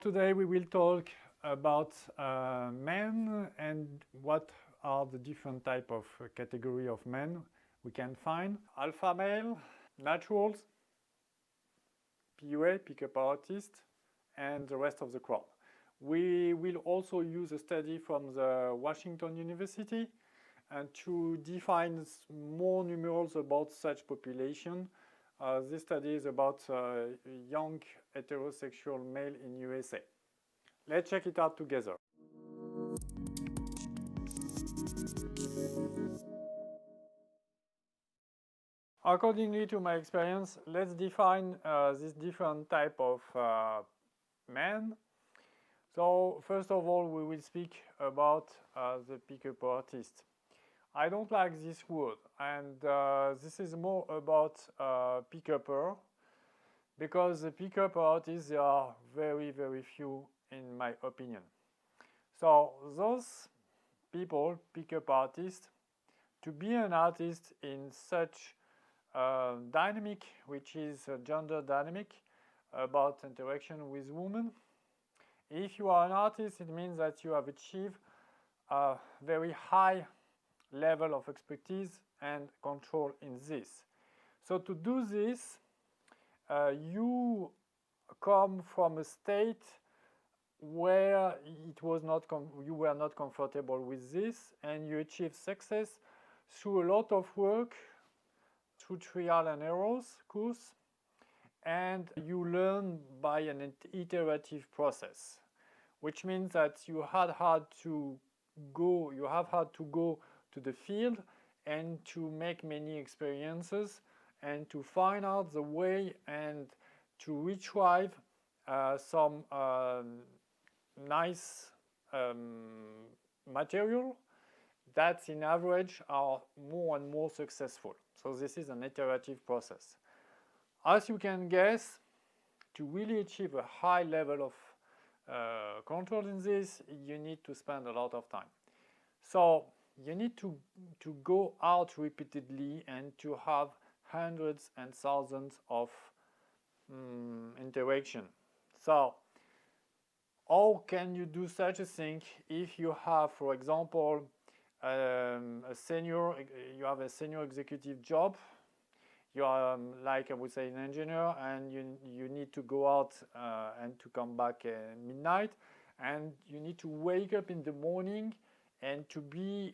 Today we will talk about men and what are the different type of category of men we can find. Alpha male, naturals, PUA, pickup artist, and the rest of the crowd. We will also use a study from the Washington University and to define more numerals about such population. This study is about young heterosexual male in USA. Let's check it out together. Accordingly to my experience, let's define this different type of men. So first of all, we will speak about the pickup artist. I don't like this word, and this is more about pick-upper, because the pickup artists, there are very few in my opinion. So those people, pickup artists, to be an artist in such dynamic, which is a gender dynamic about interaction with women, if you are an artist, it means that you have achieved a very high level of expertise and control in this. So to do this, you come from a state where you were not comfortable with this, and you achieve success through a lot of work, through trial and errors course, and you learn by an iterative process, which means that you have had to go to the field and to make many experiences and to find out the way and to retrieve some nice material that in average are more and more successful. So this is an iterative process. As you can guess, to really achieve a high level of control in this, you need to spend a lot of time. So you need to go out repeatedly and to have hundreds and thousands of interaction. So how can you do such a thing if you have, for example, you have a senior executive job, you are like I would say an engineer, and you need to go out and to come back at midnight, and you need to wake up in the morning and to be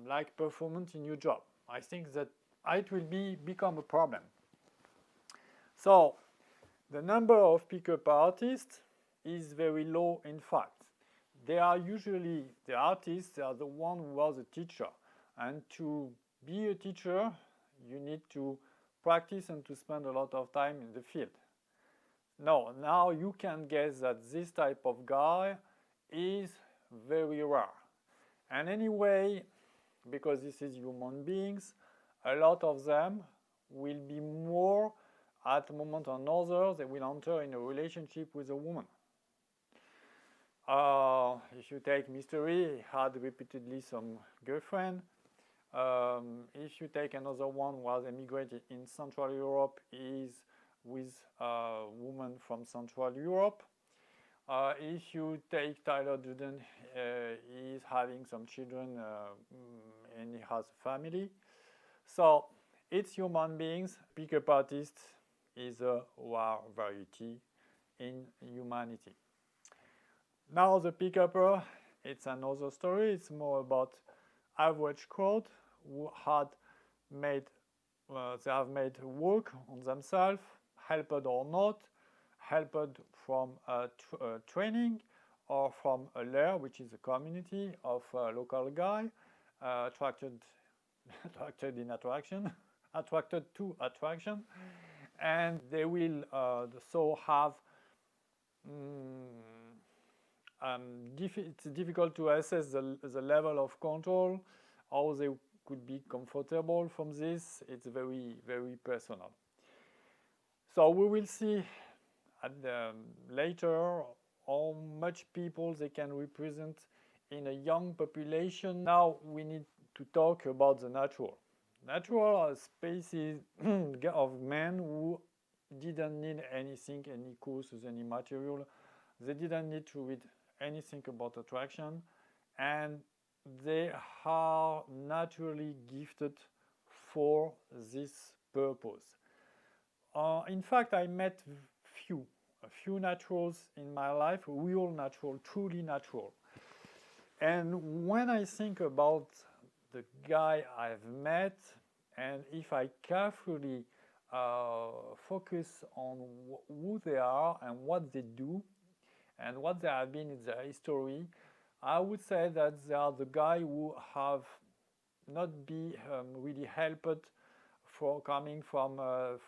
like performant in your job. I think that it will become a problem. So the number of pickup artists is very low. In fact, they are usually the artists, they are the one who are the teacher, and to be a teacher you need to practice and to spend a lot of time in the field. Now you can guess that this type of guy is very rare. And anyway, because this is human beings, a lot of them will be more at a moment or another, they will enter in a relationship with a woman. If you take Mystery, he had repeatedly some girlfriend. If you take another one who was emigrated in Central Europe, he is with a woman from Central Europe. If you take Tyler Durden, he is having some children and he has a family. So it's human beings. Pickup artist is a rare variety in humanity. Now the pick-upper, it's another story. It's more about average crowd who had made, they have made work on themselves, helped or not, helped from training or from a Lair, which is a community of a local guy, attracted to attraction, and they will so have it's difficult to assess the level of control, how they could be comfortable from this. It's very personal. So we will see later how much people they can represent in a young population. Now we need to talk about the natural. Natural are species of men who didn't need anything, any courses, any material. They didn't need to read anything about attraction, and they are naturally gifted for this purpose. In fact, I met a few naturals in my life, real natural, truly natural. And when I think about the guy I've met, and if I carefully focus on who they are and what they do and what they have been in their history, I would say that they are the guy who have not been really helped for coming from a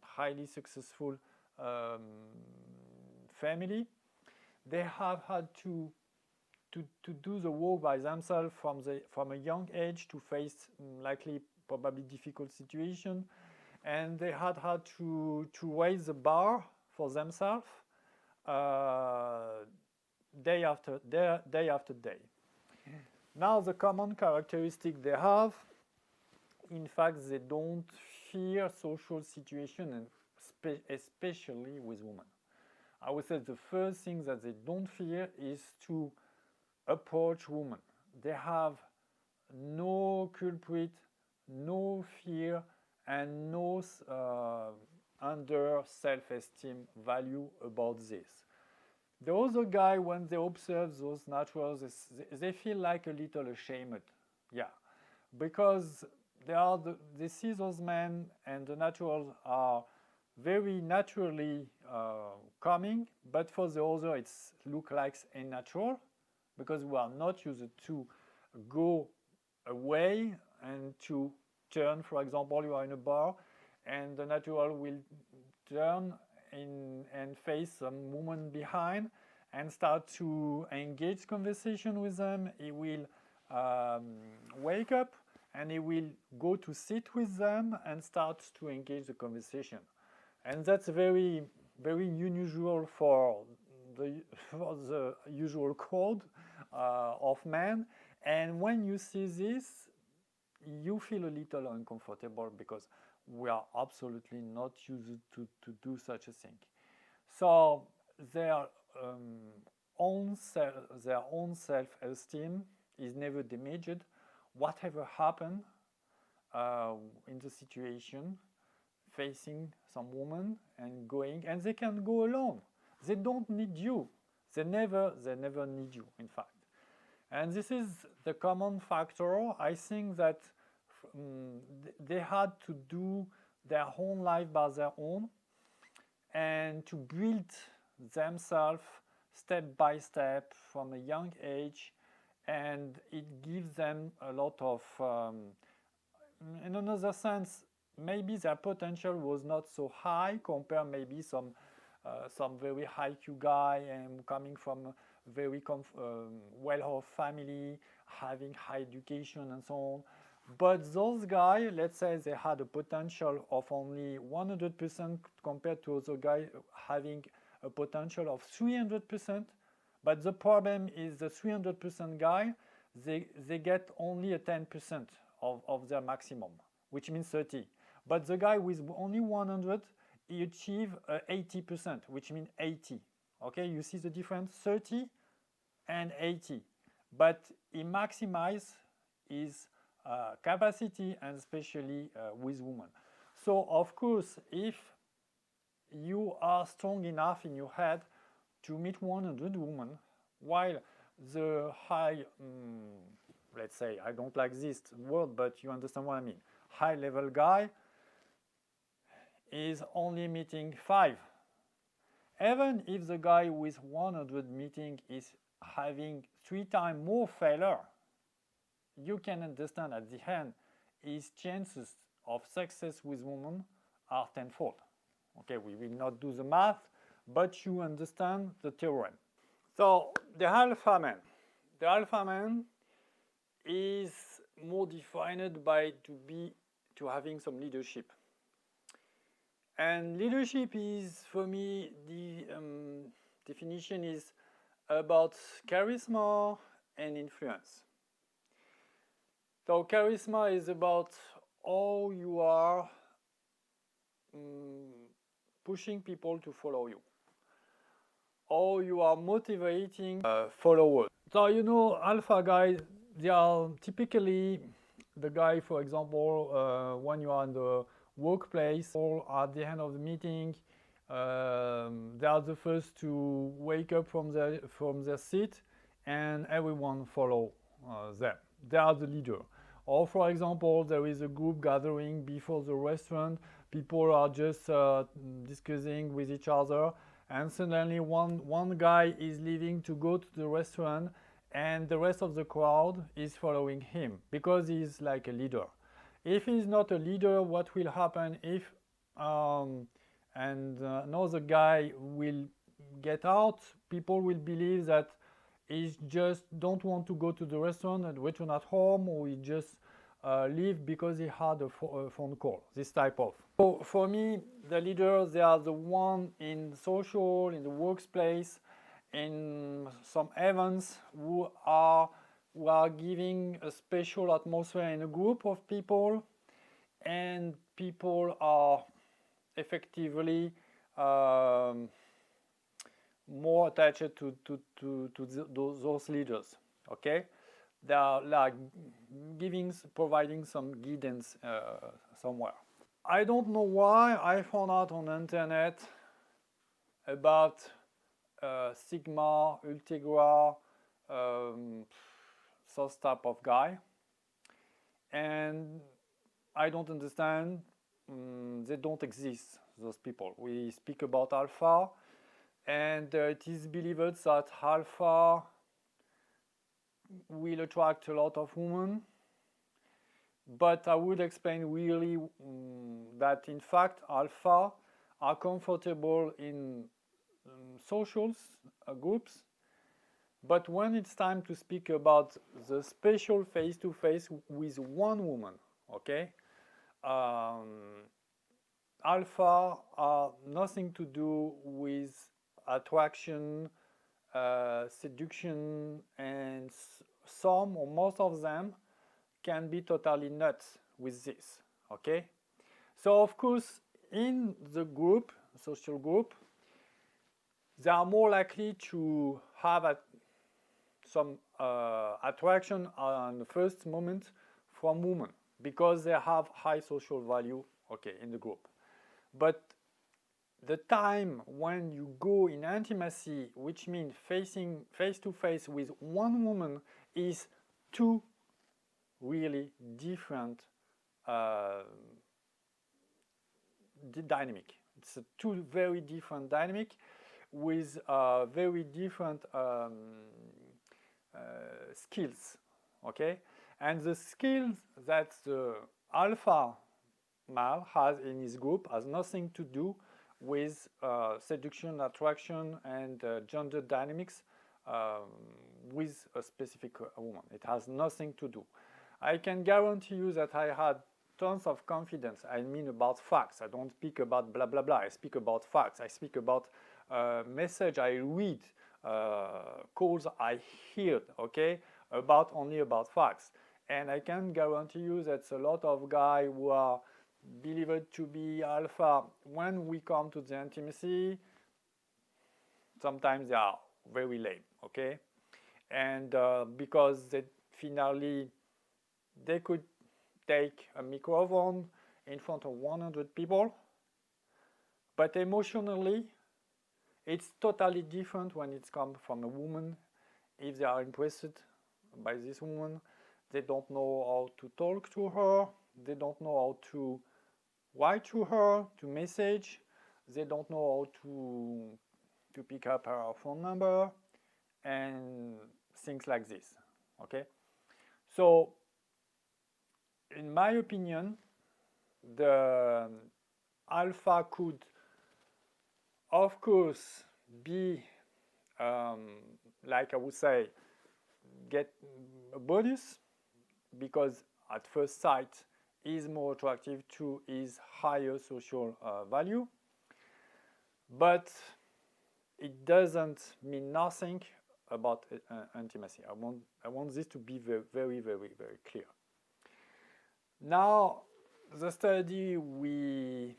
highly successful family. They have had to do the work by themselves from a young age to face likely probably difficult situation, and they had to raise the bar for themselves day after day. Now the common characteristic they have, in fact, they don't fear social situation, and especially with women. I would say the first thing that they don't fear is to approach women. They have no culprit, no fear, and no under self-esteem value about this. The other guy, when they observe those naturals, they feel like a little ashamed. Yeah, because they see those men and the naturals are very naturally coming, but for the other it's look like unnatural, because we are not used to go away and to turn. For example, you are in a bar and the natural will turn and face some woman behind and start to engage conversation with them. He will wake up and he will go to sit with them and start to engage the conversation. And that's very, very unusual for the usual code of men. And when you see this, you feel a little uncomfortable because we are absolutely not used to do such a thing. So their own self-esteem is never damaged. Whatever happened in the situation, facing some woman and going, and they can go alone. They don't need you. They never need you, in fact. And this is the common factor. I think that they had to do their own life by their own and to build themselves step by step from a young age, and it gives them a lot of, in another sense, maybe their potential was not so high compared maybe some very high IQ guy and coming from a very well-off family, having high education and so on. But those guys, let's say they had a potential of only 100% compared to other guys having a potential of 300%. But the problem is the 300% guy, they get only a 10% of their maximum, which means 30. But the guy with only 100, he achieve 80%, which means 80. Okay, you see the difference? 30 and 80. But he maximize his capacity, and especially with women. So of course, if you are strong enough in your head to meet 100 women, while the high, let's say, I don't like this word, but you understand what I mean, high level guy is only meeting 5. Even if the guy with 100 meeting is having 3 times more failure, you can understand at the end his chances of success with women are tenfold. Okay, we will not do the math, but you understand the theorem. So the alpha man. The alpha man is more defined by to having some leadership. And leadership is, for me, the definition is about charisma and influence. So charisma is about how you are pushing people to follow you. or you are motivating followers. So you know, alpha guys, they are typically the guy, for example, when you are in the workplace or at the end of the meeting, they are the first to wake up from their seat, and everyone follow them. They are the leader. Or for example, there is a group gathering before the restaurant. People are just discussing with each other, and suddenly one guy is leaving to go to the restaurant, and the rest of the crowd is following him because he's like a leader. If he's not a leader, what will happen if another guy will get out? People will believe that he just don't want to go to the restaurant and return at home, or he just leave because he had a phone call. This type of. So for me, the leaders, they are the one in social, in the workplace, in some events who are giving a special atmosphere in a group of people, and people are effectively more attached to those leaders. Okay, they are like providing some guidance somewhere. I don't know why I found out on the internet about Sigma, Ultegra, those type of guy, and I don't understand. They don't exist, those people. We speak about alpha, and it is believed that alpha will attract a lot of women, but I would explain really that in fact alpha are comfortable in socials, groups, but when it's time to speak about the special face-to-face with one woman, okay, alpha are nothing to do with attraction, seduction, and some or most of them can be totally nuts with this, okay? So of course, in the group, social group, they are more likely to have some attraction on the first moment from women because they have high social value, okay, in the group. But the time when you go in intimacy, which means facing face to face with one woman, is two really different dynamic. It's two very different dynamic with very different skills, okay? And the skills that the alpha male has in his group has nothing to do with seduction, attraction, and gender dynamics with a specific woman. It has nothing to do. I can guarantee you that I had tons of confidence. I mean about facts. I don't speak about blah blah blah. I speak about facts. I speak about message I read, calls I hear, okay, only about facts. And I can guarantee you that a lot of guys who are believed to be alpha, when we come to the intimacy, sometimes they are very lame, okay? And because finally they could take a microphone in front of 100 people, but emotionally it's totally different when it's come from a woman. If they are interested by this woman, they don't know how to talk to her, they don't know how to write to her, to message, they don't know how to pick up her phone number, and things like this, okay? So, in my opinion, the alpha could, of course, be, like I would say, get a bonus, because at first sight is more attractive to his higher social value, but it doesn't mean nothing about intimacy. I want this to be very, very, very, very clear. Now, the study we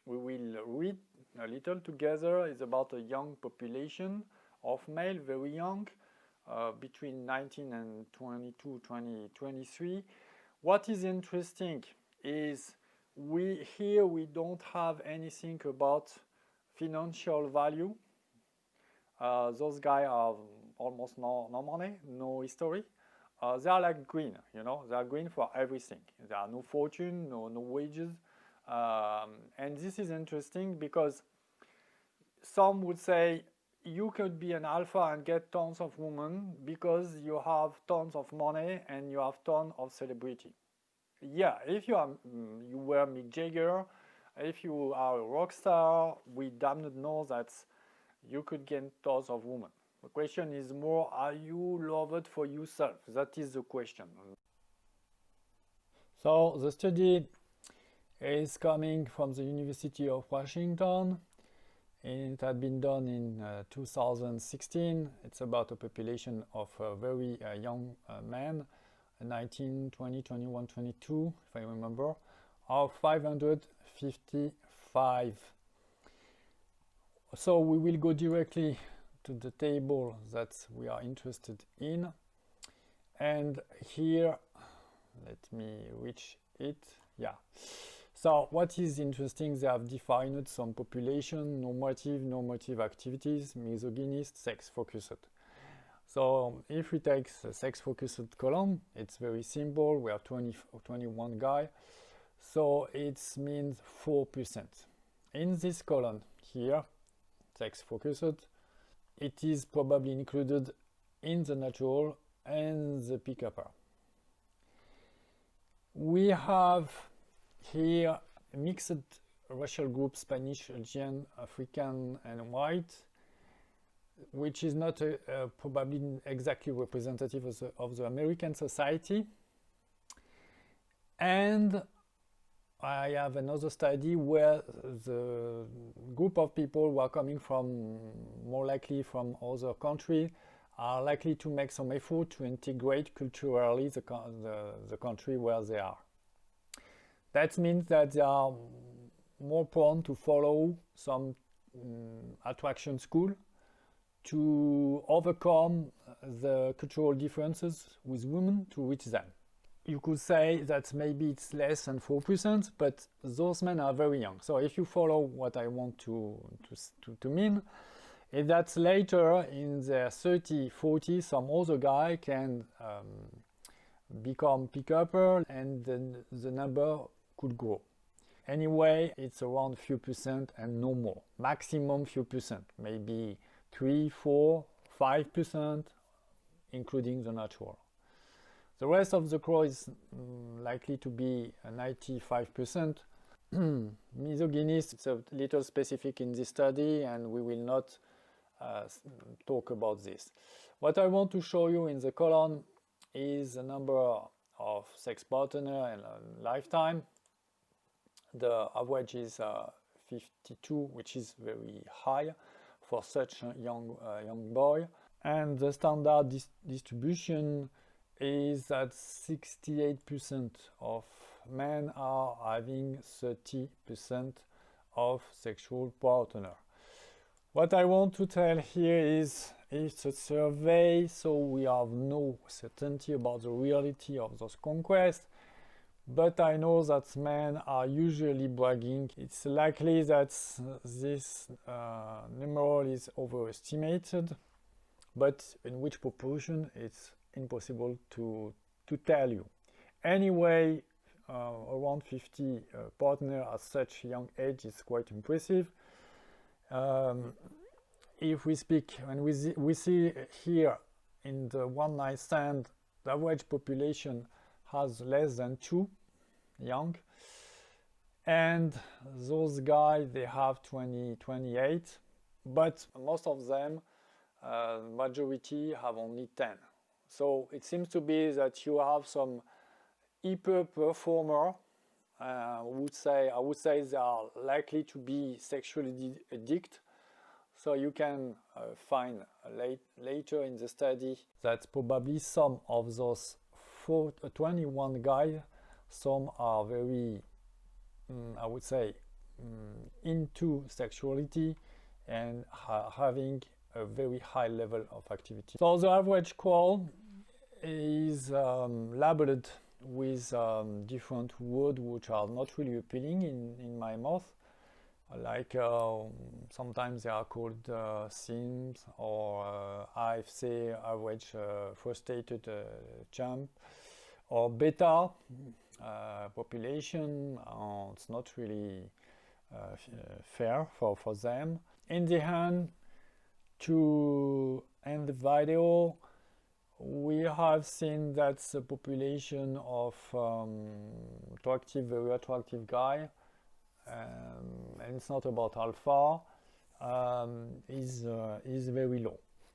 will read a little together. It's about a young population of male, very young, between 19 and 22, 23. What is interesting is we don't have anything about financial value. Those guys have almost no money, no history. They are like green, you know, they are green for everything. There are no fortune, no wages. And this is interesting because some would say you could be an alpha and get tons of women because you have tons of money and you have tons of celebrity. Yeah, if you were Mick Jagger, if you are a rock star, we damn know that you could get tons of women. The question is more, are you loved for yourself? That is the question. So the study is coming from the University of Washington. It had been done in 2016. It's about a population of very young men, 19, 20, 21, 22, if I remember, of 555. So we will go directly to the table that we are interested in. And here, let me reach it. Yeah. So what is interesting, they have defined some population, normative activities, misogynist, sex-focused. So if we take the sex-focused column, it's very simple. We have 21 guys. So it means 4%. In this column here, sex-focused, it is probably included in the natural and the pick-upper. We have here mixed racial groups, Spanish, Asian, African, and white, which is not probably exactly representative of the American society. And I have another study where the group of people who are coming from, more likely from other countries, are likely to make some effort to integrate culturally the country where they are. That means that they are more prone to follow some attraction school to overcome the cultural differences with women to reach them. You could say that maybe it's less than 4%, but those men are very young. So if you follow what I want to mean, is that later in their 30, 40, some other guy can become pick-upper and then the number could grow. Anyway, it's around few percent and no more. Maximum few percent, maybe 3, 4, 5%, including the natural. The rest of the crow is likely to be 95%. Misogynist, it's a little specific in this study and we will not talk about this. What I want to show you in the column is the number of sex partner and lifetime. The average is 52, which is very high for such a young boy. And the standard distribution is that 68% of men are having 30% of sexual partner. What I want to tell here is it's a survey, so we have no certainty about the reality of those conquests, but I know that men are usually bragging. It's likely that this number is overestimated, but in which proportion it's impossible to tell you. Anyway, around 50 partners at such young age is quite impressive. If we speak, and we see here in the one night stand, the average population has less than 2 young, and those guys, they have 28, but most of them, majority have only 10. So it seems to be that you have some hyper performer. I would say they are likely to be sexually addicted. So you can find later in the study that probably some of those 21 guys, some are very, I would say, into sexuality and having a very high level of activity. So the average call is labeled with different words which are not really appealing in my mouth, like sometimes they are called SIMS or AFC, average frustrated jump, or beta population. It's not really fair for them. In the end, to end the video, we have seen that the population of very attractive guy, and it's not about alpha, is very low.